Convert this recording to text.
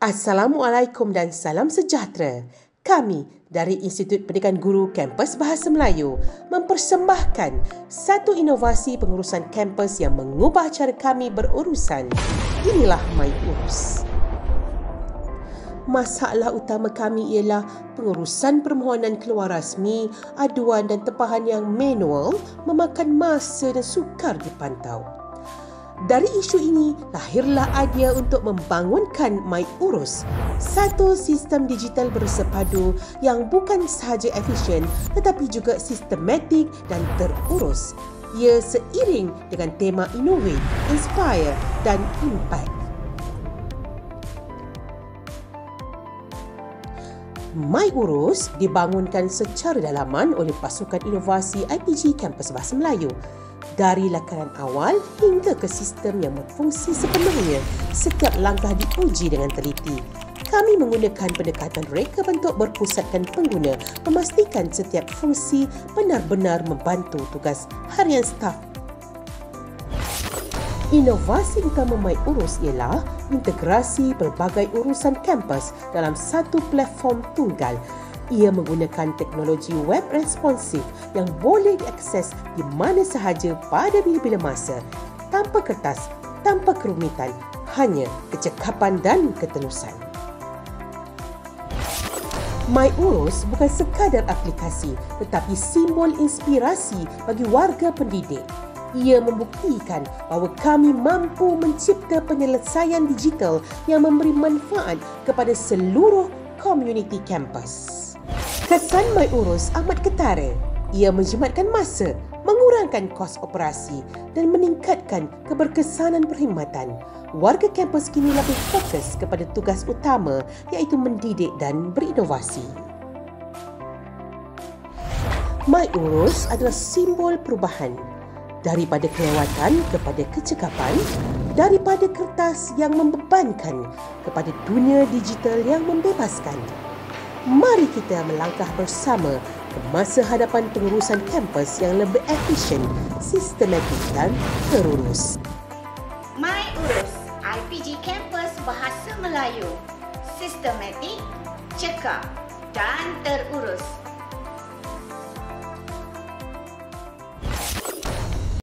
Assalamualaikum dan salam sejahtera. Kami dari Institut Pendidikan Guru Kampus Bahasa Melayu mempersembahkan satu inovasi pengurusan kampus yang mengubah cara kami berurusan. Inilah MyUrus. Masalah utama kami ialah pengurusan permohonan keluar rasmi, aduan dan tempahan yang manual memakan masa dan sukar dipantau. Dari isu ini, lahirlah idea untuk membangunkan MyUrus, satu sistem digital bersepadu yang bukan sahaja efisien tetapi juga sistematik dan terurus. Ia seiring dengan tema Innovate, Inspire dan Impact. MyUrus dibangunkan secara dalaman oleh Pasukan Inovasi IPG Kampus Bahasa Melayu. Dari lakaran awal hingga ke sistem yang berfungsi sepenuhnya, setiap langkah diuji dengan teliti. Kami menggunakan pendekatan reka bentuk berpusatkan pengguna, memastikan setiap fungsi benar-benar membantu tugas harian staf. Inovasi utama MyUrus ialah integrasi pelbagai urusan kampus dalam satu platform tunggal. Ia menggunakan teknologi web responsif yang boleh diakses di mana sahaja pada bila-bila masa, tanpa kertas, tanpa kerumitan, hanya kecekapan dan ketelusan. MyUrus bukan sekadar aplikasi tetapi simbol inspirasi bagi warga pendidik. Ia membuktikan bahawa kami mampu mencipta penyelesaian digital yang memberi manfaat kepada seluruh komuniti kampus. Kesan MyUrus amat ketara. Ia menjimatkan masa, mengurangkan kos operasi dan meningkatkan keberkesanan perkhidmatan. Warga kampus kini lebih fokus kepada tugas utama iaitu mendidik dan berinovasi. MyUrus adalah simbol perubahan. Daripada kelewatan kepada kecekapan, daripada kertas yang membebankan kepada dunia digital yang membebaskan. Mari kita melangkah bersama ke masa hadapan pengurusan kampus yang lebih efisien, sistematik dan terurus. MyUrus, IPG Kampus Bahasa Melayu. Sistematik, cekap dan terurus.